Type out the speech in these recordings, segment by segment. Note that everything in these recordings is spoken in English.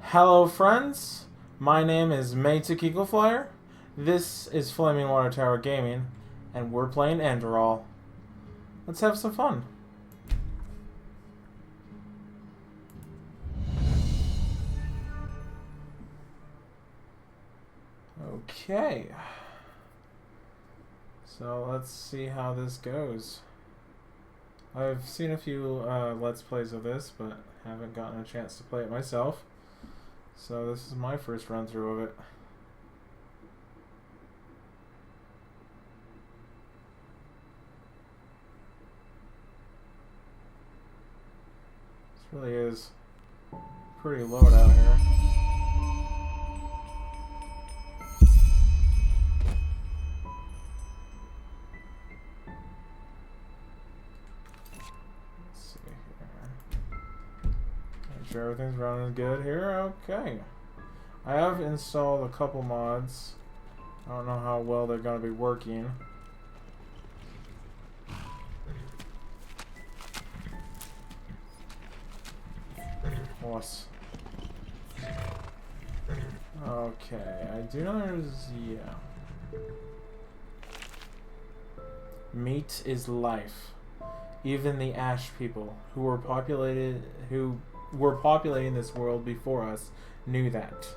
Hello friends, my name is Maytuk Eagleflyer, this is Flaming Water Tower Gaming, and we're playing Enderal. Let's have some fun. Okay, so let's see how this goes. I've seen a few Let's Plays of this, but haven't gotten a chance to play it myself. So this is my first run through of it. This really is pretty low out here. Let's see here. Make sure everything's running good here. Okay. I have installed a couple mods. I don't know how well they're going to be working. Horse. Okay, I do know there's, yeah. Meat is life. Even the Ash people, who were populating this world before us, knew that.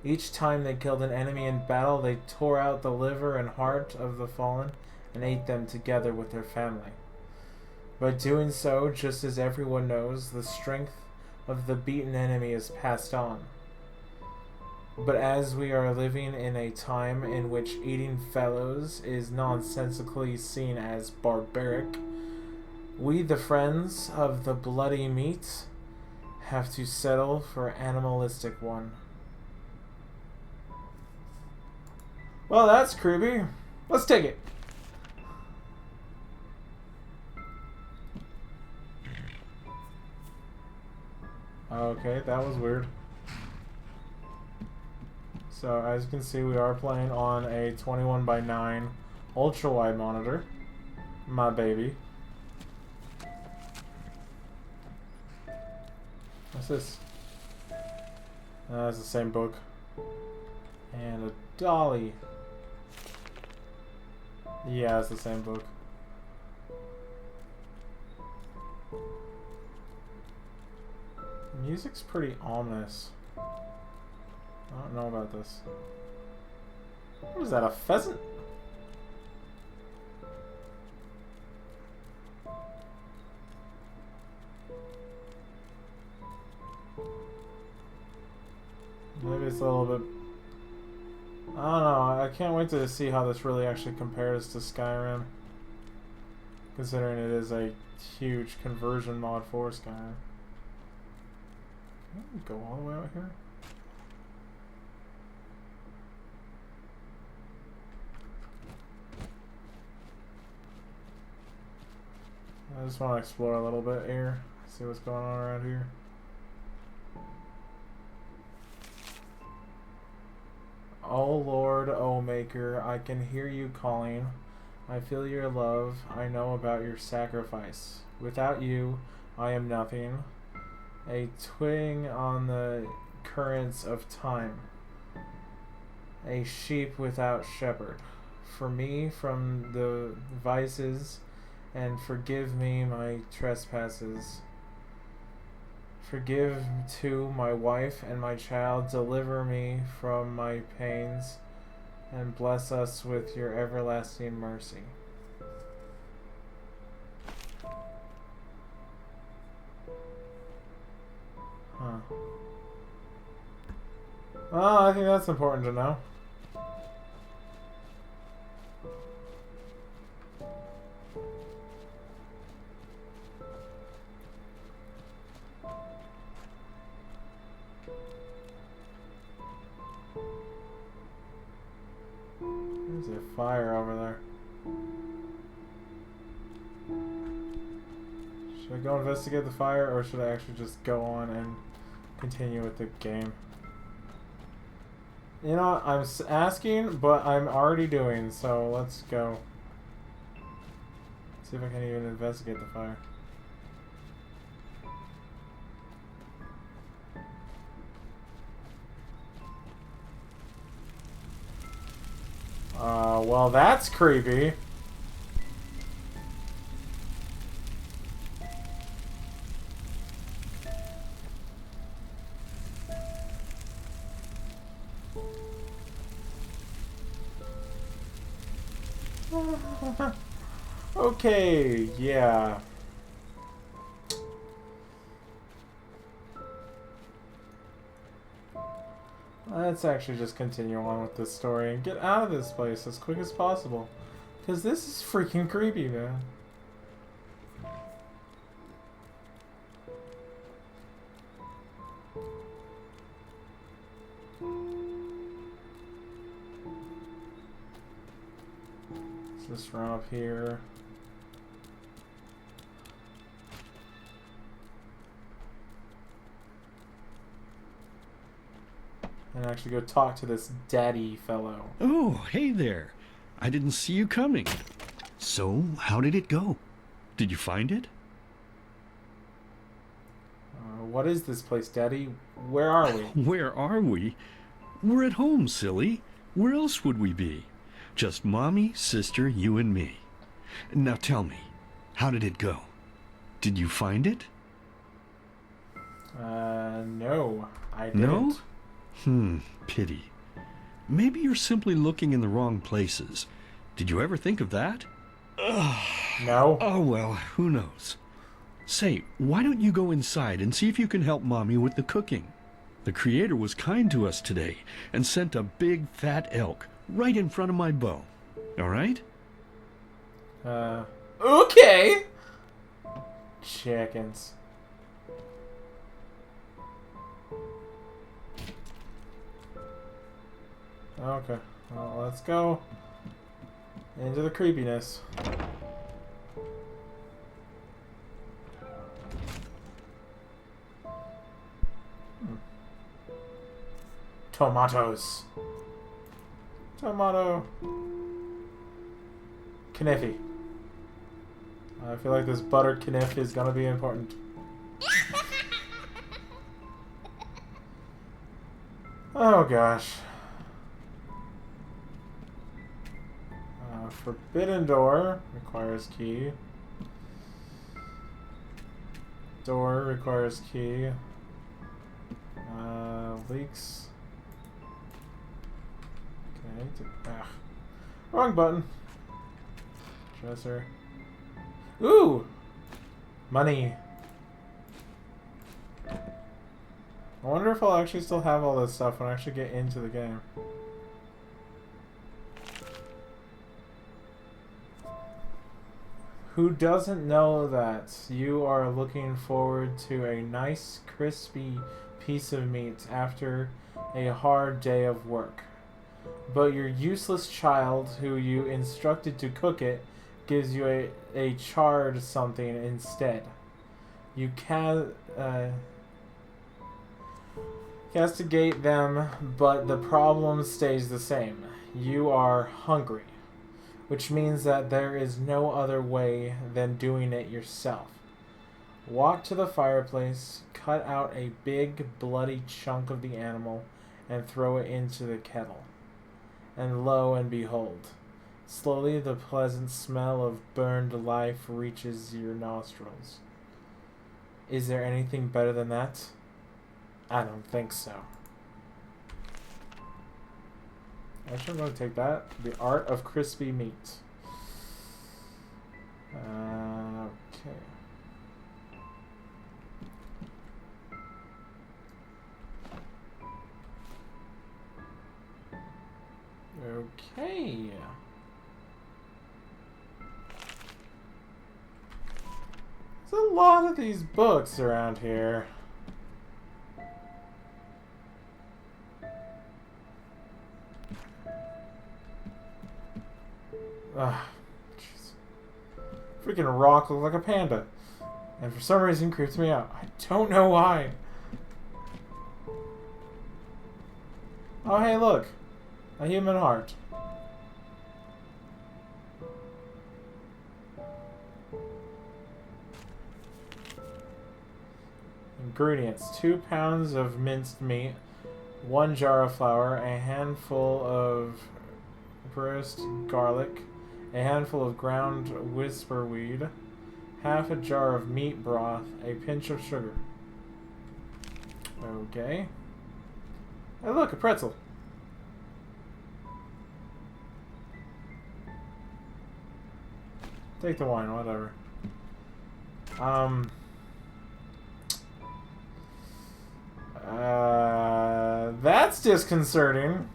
Each time they killed an enemy in battle, they tore out the liver and heart of the fallen and ate them together with their family. By doing so, just as everyone knows, the strength of the beaten enemy is passed on. But as we are living in a time in which eating fellows is nonsensically seen as barbaric, we, the friends of the bloody meat, have to settle for animalistic one. Well, that's creepy. Let's take it. Okay, that was weird. So, as you can see, we are playing on a 21:9 ultra-wide monitor. My baby. What's this? That's the same book. And a dolly. Yeah, it's the same book. The music's pretty ominous. I don't know about this. What is that, a pheasant? Maybe it's a little bit... I don't know, I can't wait to see how this really actually compares to Skyrim. Considering it is a huge conversion mod for Skyrim. Can we go all the way out here? I just want to explore a little bit here, see what's going on around here. Oh Lord, oh Maker, I can hear you calling. I feel your love, I know about your sacrifice. Without you, I am nothing. A twig on the currents of time. A sheep without shepherd. For me from the vices, and forgive me my trespasses. Forgive too my wife and my child, deliver me from my pains, and bless us with your everlasting mercy. Huh. Well, I think that's important to know. There's a fire over there. Should I go investigate the fire, or should I actually just go on and continue with the game? You know, I'm asking, but I'm already doing, so let's go. See if I can even investigate the fire. Well, that's creepy. Okay, yeah. Let's actually just continue on with this story and get out of this place as quick as possible. Because this is freaking creepy, man. Let's just run up here. And actually go talk to this daddy fellow. Oh, hey there. I didn't see you coming. So, how did it go? Did you find it? What is this place, Daddy? Where are we? Where are we? We're at home, silly. Where else would we be? Just Mommy, sister, you and me. Now tell me, how did it go? Did you find it? No, I didn't. No? Pity. Maybe you're simply looking in the wrong places. Did you ever think of that? No. Oh, well, who knows? Say, why don't you go inside and see if you can help Mommy with the cooking? The Creator was kind to us today and sent a big fat elk right in front of my bow. All right? Okay. Chickens. Okay, well, let's go into the creepiness. Tomatoes. Tomato. Kniffy. I feel like this buttered kniff is gonna be important. Oh gosh. Forbidden door requires key. Door requires key. Leaks. Okay. Wrong button. Dresser. Ooh! Money. I wonder if I'll actually still have all this stuff when I actually get into the game. Who doesn't know that you are looking forward to a nice, crispy piece of meat after a hard day of work, but your useless child who you instructed to cook it gives you a charred something instead? You can castigate them, but the problem stays the same. You are hungry, which means that there is no other way than doing it yourself. Walk to the fireplace, cut out a big bloody chunk of the animal, and throw it into the kettle. And lo and behold, slowly the pleasant smell of burned life reaches your nostrils. Is there anything better than that? I don't think so. Actually, I'm going to take that. The Art of Crispy Meat. Okay. Okay. There's a lot of these books around here. Ah, jeez. Freaking rock looks like a panda. And for some reason creeps me out. I don't know why. Oh, hey, look. A human heart. Ingredients: 2 pounds of minced meat, 1 jar of flour, a handful of roast garlic, a handful of ground whisperweed, half a jar of meat broth, a pinch of sugar. Okay. Hey, look, a pretzel. Take the wine, whatever. That's disconcerting.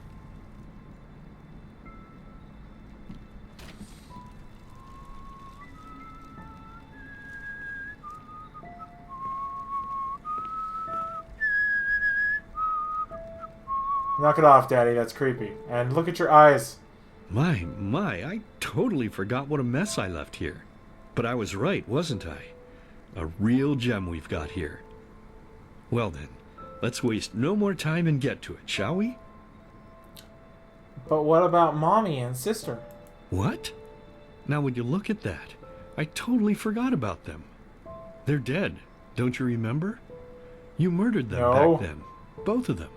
Knock it off, Daddy. That's creepy. And look at your eyes. My, I totally forgot what a mess I left here. But I was right, wasn't I? A real gem we've got here. Well then, let's waste no more time and get to it, shall we? But what about Mommy and Sister? What? Now would you look at that? I totally forgot about them. They're dead, don't you remember? You murdered them back then. Both of them.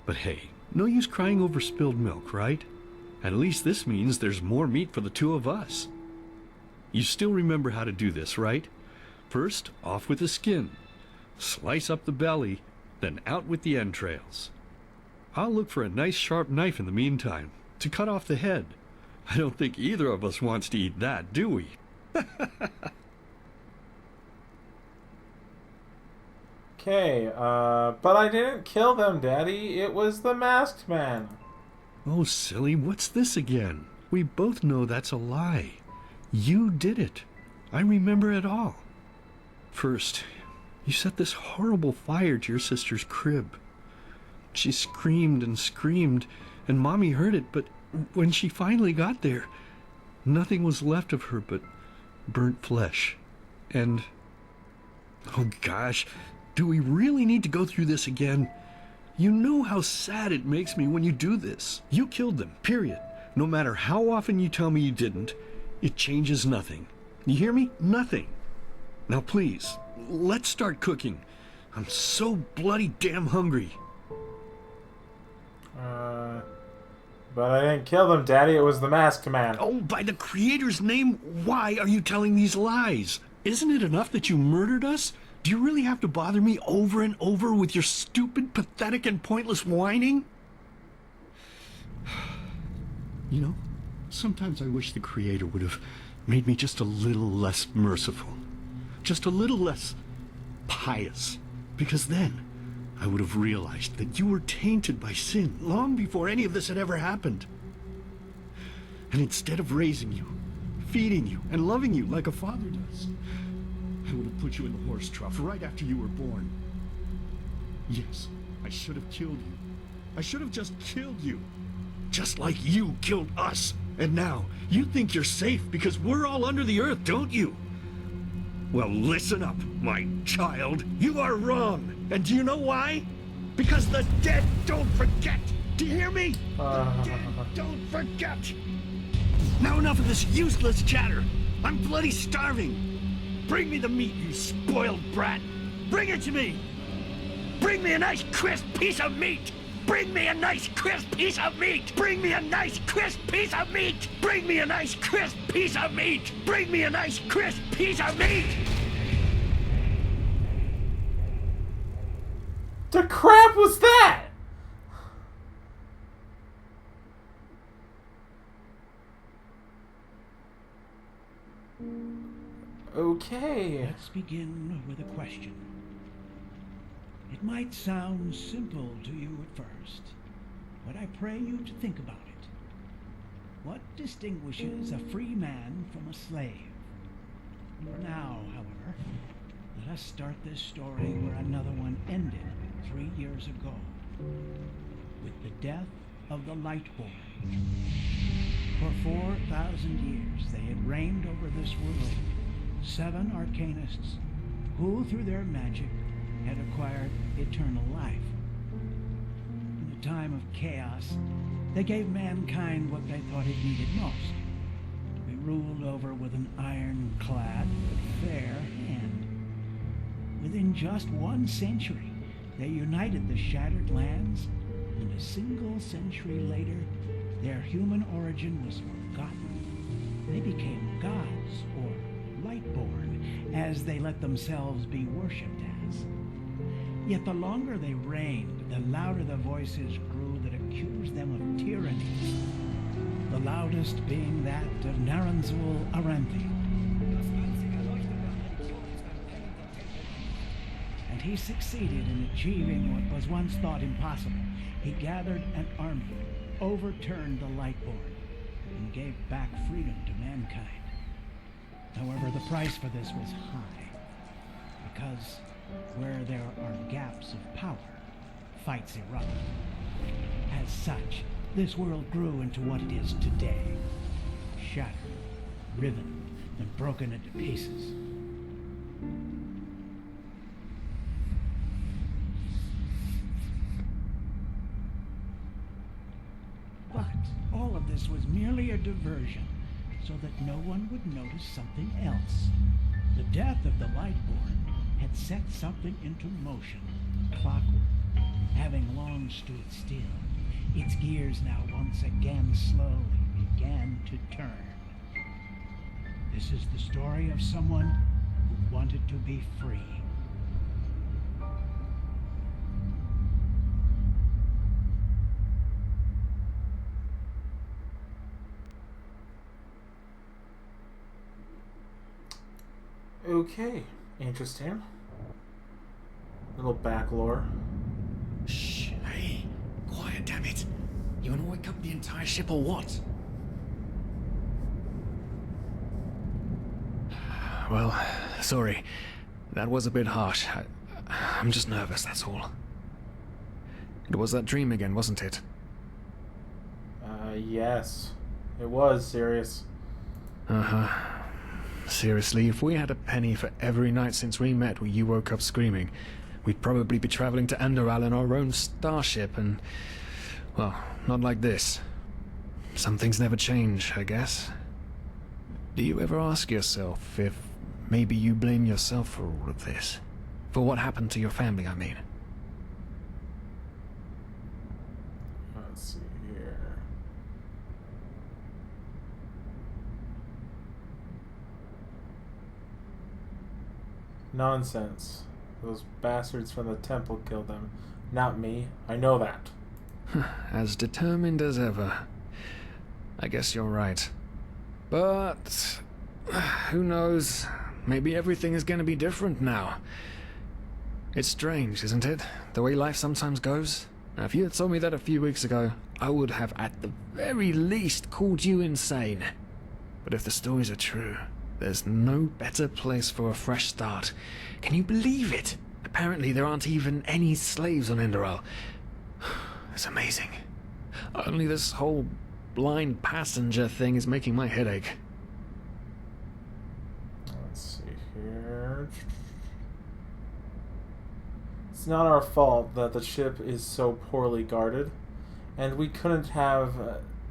But hey, no use crying over spilled milk, right? At least this means there's more meat for the two of us. You still remember how to do this, right? First, off with the skin. Slice up the belly, then out with the entrails. I'll look for a nice sharp knife in the meantime, to cut off the head. I don't think either of us wants to eat that, do we? Okay, but I didn't kill them, Daddy. It was the masked man. Oh, silly, what's this again? We both know that's a lie. You did it. I remember it all. First, you set this horrible fire to your sister's crib. She screamed and screamed, and Mommy heard it, but when she finally got there, nothing was left of her but burnt flesh. And... oh gosh, do we really need to go through this again? You know how sad it makes me when you do this. You killed them, period. No matter how often you tell me you didn't, it changes nothing. You hear me? Nothing. Now please, let's start cooking. I'm so bloody damn hungry. But I didn't kill them, Daddy. It was the masked man. Oh, by the Creator's name, why are you telling these lies? Isn't it enough that you murdered us? Do you really have to bother me over and over with your stupid, pathetic, and pointless whining? You know, sometimes I wish the Creator would have made me just a little less merciful. Just a little less pious. Because then I would have realized that you were tainted by sin long before any of this had ever happened. And instead of raising you, feeding you, and loving you like a father does, I would have put you in the horse trough right after you were born. Yes, I should have killed you. I should have just killed you. Just like you killed us. And now, you think you're safe because we're all under the earth, don't you? Well, listen up, my child. You are wrong. And do you know why? Because the dead don't forget. Do you hear me? The dead don't forget. Now enough of this useless chatter. I'm bloody starving. Bring me the meat, you spoiled brat. Bring it to me. Bring me a nice crisp piece of meat. Bring me a nice crisp piece of meat. Bring me a nice crisp piece of meat. Bring me a nice crisp piece of meat. Bring me a nice crisp piece of meat. The crap was that? Okay. Let's begin with a question. It might sound simple to you at first, but I pray you to think about it. What distinguishes a free man from a slave? For now, however, let us start this story where another one ended 3 years ago, with the death of the Lightborn. For 4,000 years they had reigned over this world, 7 arcanists who, through their magic, had acquired eternal life. In the time of chaos, they gave mankind what they thought it needed most, to be ruled over with an ironclad but fair hand. Within just 1 century, they united the shattered lands, and a single century later, Their human origin was forgotten. They became gods, or lightborn, as they let themselves be worshipped as. Yet the longer they reigned, the louder the voices grew that accused them of tyranny. The loudest being that of Naranzul Aranthi. And he succeeded in achieving what was once thought impossible. He gathered an army, overturned the Lightborn, and gave back freedom to mankind. However, the price for this was high, because where there are gaps of power, fights erupt. As such, this world grew into what it is today. Shattered, riven, and broken into pieces. But all of this was merely a diversion, so that no one would notice something else. The death of the Lightborn had set something into motion, clockwork, having long stood still. Its gears now once again slowly began to turn. This is the story of someone who wanted to be free. Okay, interesting. Little back lore. Shh, hey, quiet, damn it. You want to wake up the entire ship or what? Well, sorry. That was a bit harsh. I'm just nervous, that's all. It was that dream again, wasn't it? Yes. It was serious. Uh-huh. Seriously, if we had a penny for every night since we met where you woke up screaming, we'd probably be traveling to Enderal in our own starship and... well, not like this. Some things never change, I guess. Do you ever ask yourself if maybe you blame yourself for all of this? For what happened to your family, I mean? Let's see here. Nonsense. Those bastards from the temple killed them. Not me. I know that. As determined as ever. I guess you're right. But... who knows? Maybe everything is going to be different now. It's strange, isn't it? The way life sometimes goes. Now, if you had told me that a few weeks ago, I would have at the very least called you insane. But if the stories are true, there's no better place for a fresh start. Can you believe it? Apparently there aren't even any slaves on Enderal. It's amazing. Only this whole blind passenger thing is making my head ache. Let's see here. It's not our fault that the ship is so poorly guarded, and we couldn't have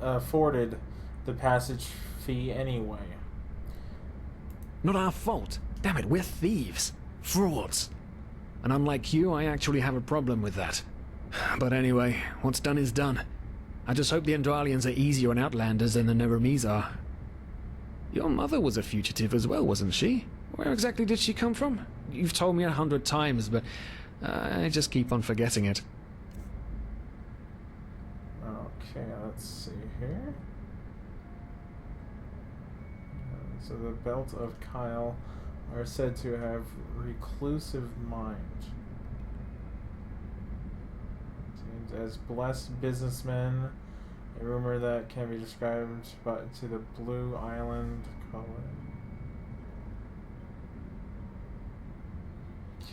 afforded the passage fee anyway. Not our fault. Damn it, we're thieves. Frauds. And unlike you, I actually have a problem with that. But anyway, what's done is done. I just hope the Endralians are easier on Outlanders than the Neramis are. Your mother was a fugitive as well, wasn't she? Where exactly did she come from? You've told me 100 times, but I just keep on forgetting it. Okay, let's see here. So the Belt of Kyle are said to have reclusive mind. Seems as blessed businessmen, a rumor that can be described to the Blue Island color.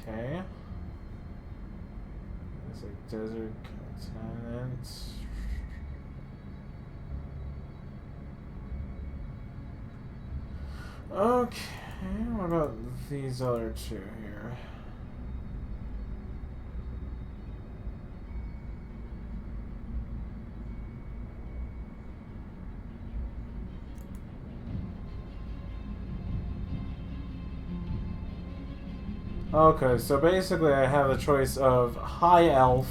Okay. It's a desert continent. Okay, what about these other two here? Okay, so basically I have the choice of High Elf,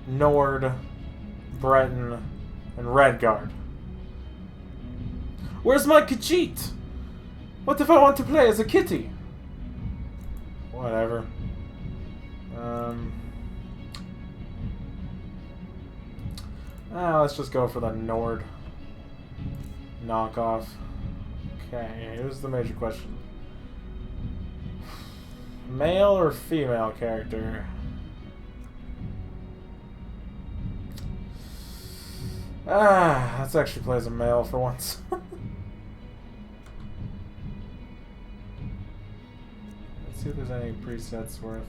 Nord, Breton, And Redguard. Where's my Khajiit? What if I want to play as a kitty? Whatever. Let's just go for the Nord knockoff. Okay, here's the major question. Male or female character? Let's actually play as a male for once. Let's see if there's any presets worth.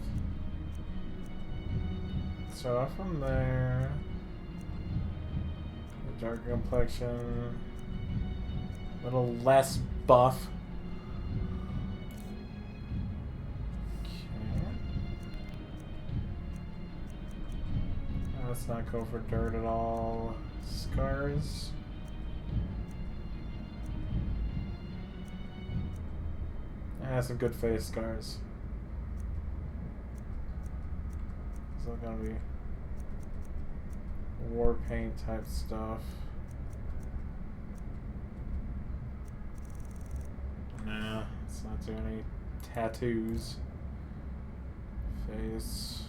Start off from there. The darker complexion. A little less buff. Okay. Let's not go for dirt at all. Scars. Some good face scars. It's not gonna be war paint type stuff. Nah, let's not do any tattoos. Face.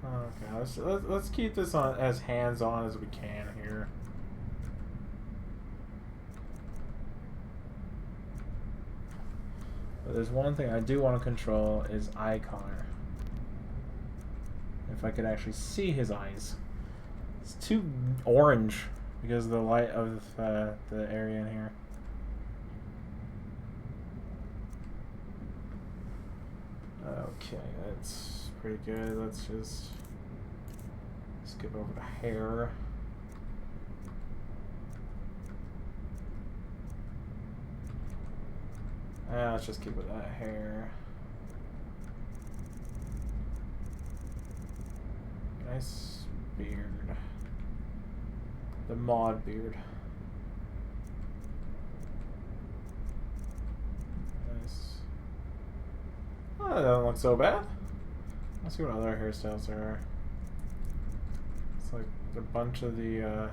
Okay, let's keep this on as hands-on as we can here. But there's one thing I do want to control is eye color. If I could actually see his eyes. It's too orange because of the light of the area in here. Okay, that's pretty good. Let's just skip over the hair. Let's just keep with that hair. Nice beard. The mod beard. Nice. Oh, that doesn't look so bad. Let's see what other hairstyles there are. It's like a bunch of the, actually,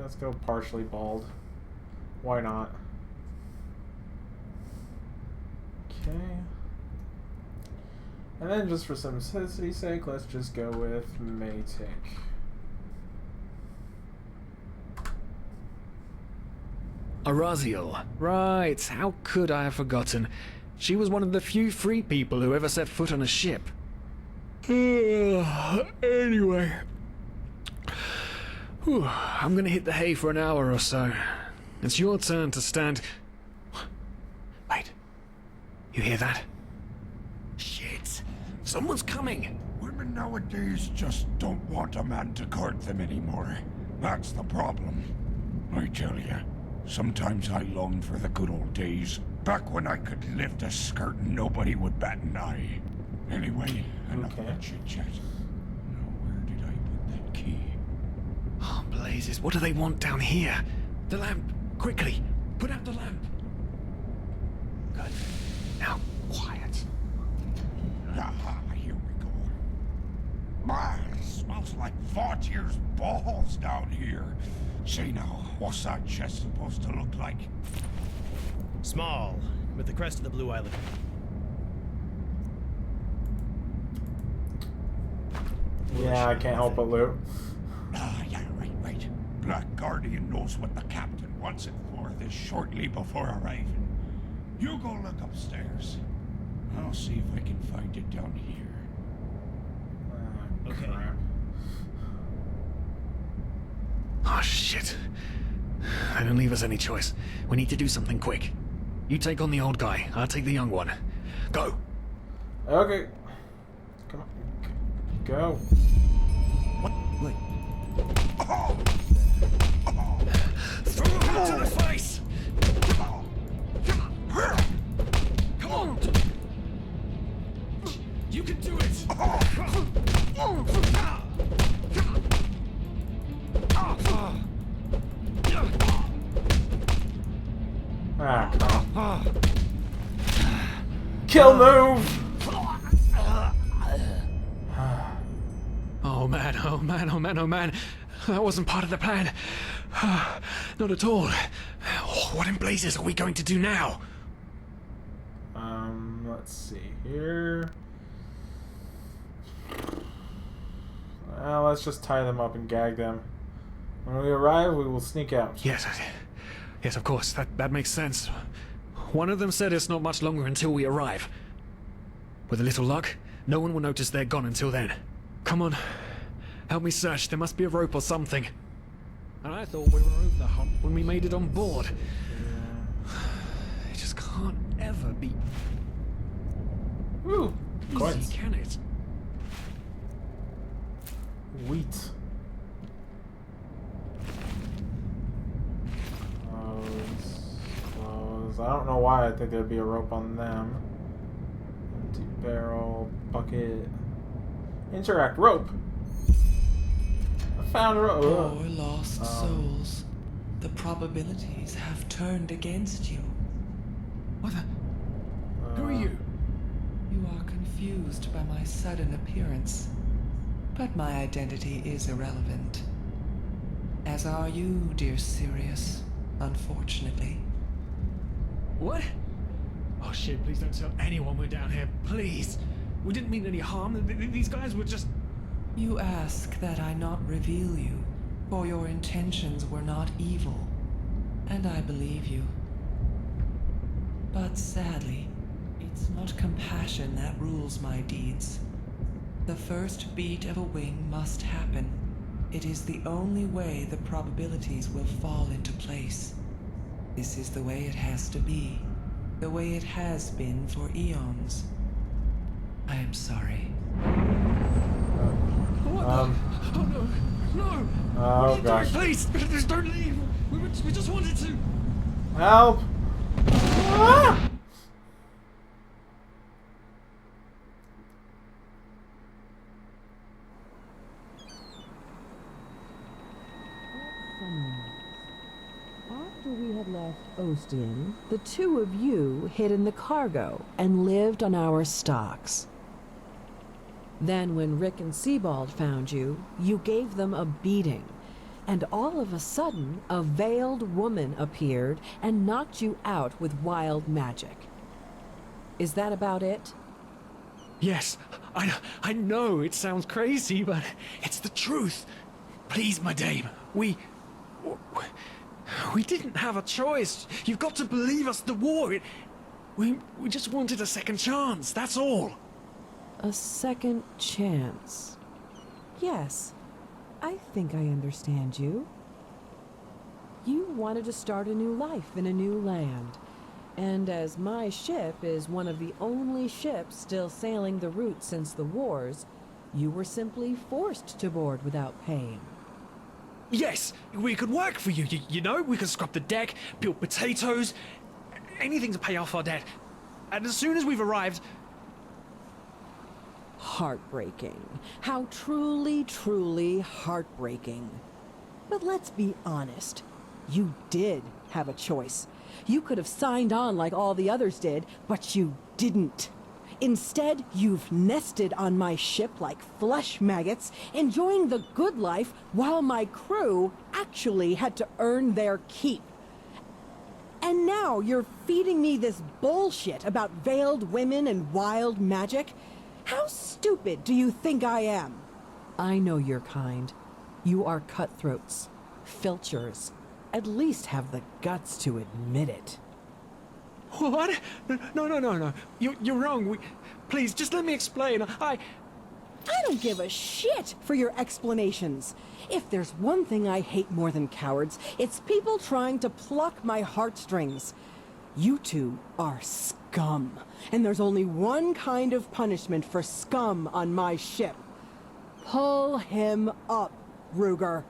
let's go partially bald. Why not? Okay. And then just for simplicity's sake, let's just go with Maytik. Araziel. Right, how could I have forgotten? She was one of the few free people who ever set foot on a ship. Anyway. Whew, I'm gonna hit the hay for an hour or so. It's your turn to stand... Wait. You hear that? Shit. Someone's coming. Women nowadays just don't want a man to court them anymore. That's the problem. I tell you, sometimes I long for the good old days, back when I could lift a skirt and nobody would bat an eye. Anyway, enough of that chit-chat. Now, where did I put that key? Oh, blazes, what do they want down here? The lamp! Quickly! Put out the lamp! Good. Now, quiet. Aha, here we go. Man, it smells like 40 years balls down here. Say now, what's that chest supposed to look like? Small, with the crest of the Blue Island. Yeah, I can't help but loot. Yeah, right. Black Guardian knows what the captain wants it for this shortly before arriving. You go look upstairs. I'll see if I can find it down here. Okay. Crap. Oh, shit. They don't leave us any choice. We need to do something quick. You take on the old guy, I'll take the young one. Go! Okay. Come on. Go. What? Wait. Oh! Throw him into the face! Come on! You can do it! Ah, crap. Kill move! Oh man, oh man, oh man, oh man. That wasn't part of the plan. Not at all. What in blazes are we going to do now? Let's see here. Well, let's just tie them up and gag them. When we arrive, we will sneak out. Yes, of course. That makes sense. One of them said it's not much longer until we arrive. With a little luck, no one will notice they're gone until then. Come on. Help me search. There must be a rope or something. And I thought we were over the hump when we made it on board. It just can't ever be Ooh, coins. easy, can it? Wheat. Close. I don't know why I think there'd be a rope on them. Empty barrel, bucket. Interact rope. I found a rope. Poor lost souls. The probabilities have turned against you. What the? Who are you? You are confused by my sudden appearance. But my identity is irrelevant. As are you, dear Sirius, unfortunately. What? Oh shit, please don't tell anyone we're down here, please. We didn't mean any harm. These guys were just... You ask that I not reveal you, for your intentions were not evil, and I believe you. But sadly, it's not compassion that rules my deeds. The first beat of a wing must happen. It is the only way the probabilities will fall into place. This is the way it has to be. The way it has been for eons. I am sorry. Oh no, no! Oh What are you gosh. doing? Please, just don't leave! We just wanted to... Help! Ah! After we had left Ostian, the two of you hid in the cargo and lived on our stocks. Then when Rick and Sebald found you, you gave them a beating. And all of a sudden, a veiled woman appeared and knocked you out with wild magic. Is that about it? Yes, I know it sounds crazy, but it's the truth. Please, my dame, we didn't have a choice. You've got to believe us, the war, we just wanted a second chance, that's all. A second chance. Yes, I think I understand you. You wanted to start a new life in a new land. And as my ship is one of the only ships still sailing the route since the wars, you were simply forced to board without paying. Yes, we could work for you, you know? We could scrub the deck, peel potatoes, anything to pay off our debt. And as soon as we've arrived... Heartbreaking. How truly, truly heartbreaking. But let's be honest. You did have a choice. You could have signed on like all the others did, but you didn't. Instead, you've nested on my ship like flesh maggots, enjoying the good life while my crew actually had to earn their keep. And now you're feeding me this bullshit about veiled women and wild magic? How stupid do you think I am? I know your kind. You are cutthroats, filchers. At least have the guts to admit it. What? No. You're wrong. Please, just let me explain. I don't give a shit for your explanations. If there's one thing I hate more than cowards, it's people trying to pluck my heartstrings. You two are scum, and there's only one kind of punishment for scum on my ship. Pull him up, Ruger.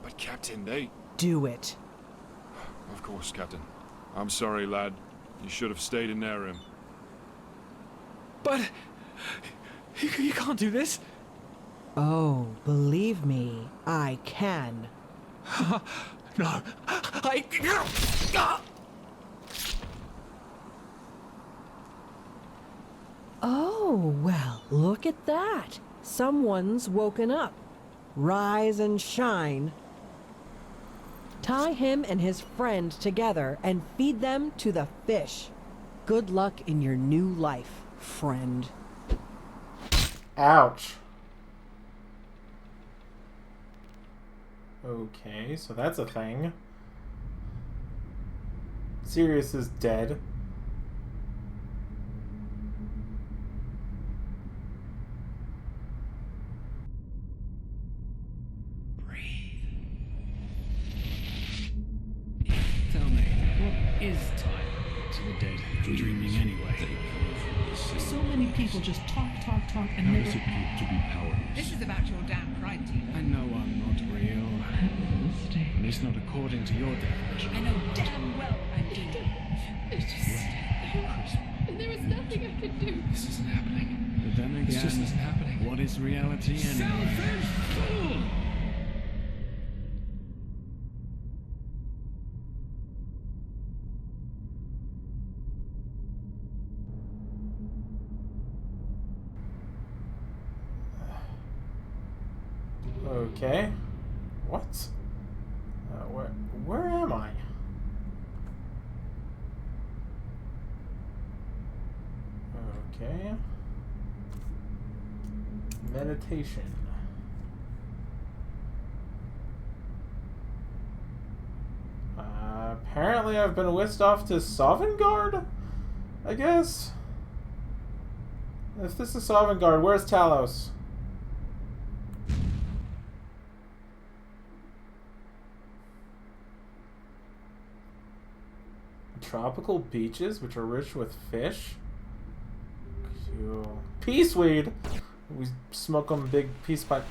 But Captain, they... Do it. Of course, Captain. I'm sorry, lad. You should have stayed in there, him. But... You can't do this. Oh, believe me, I can. No. Oh, well, look at that. Someone's woken up. Rise and shine. Tie him and his friend together and feed them to the fish. Good luck in your new life, friend. Ouch. Okay, so that's a thing. Sirius is dead. Tell me, what is time to the dead dreaming anyway? So many people just talk, and never act. To be powerless? This is about your damn pride, Tina. I know I'm not real. At least not according to your definition. I know damn well I do. It's just... There was nothing I could do. This isn't happening. But then again, This just isn't happening. What is reality anyway? Selfish fool! Okay. What? Where am I? Okay. Meditation. Apparently I've been whisked off to Sovngarde, I guess? If this is Sovngarde, where's Talos? Tropical beaches, which are rich with fish. Cool. Peaceweed! We smoke on big peace pipe.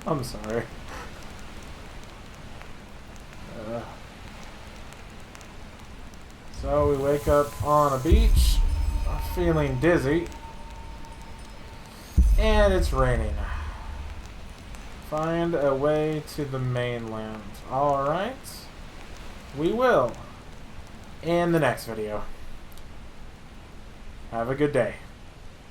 I'm sorry. So we wake up on a beach, feeling dizzy, and it's raining. Find a way to the mainland. Alright. We will in the next video. Have a good day.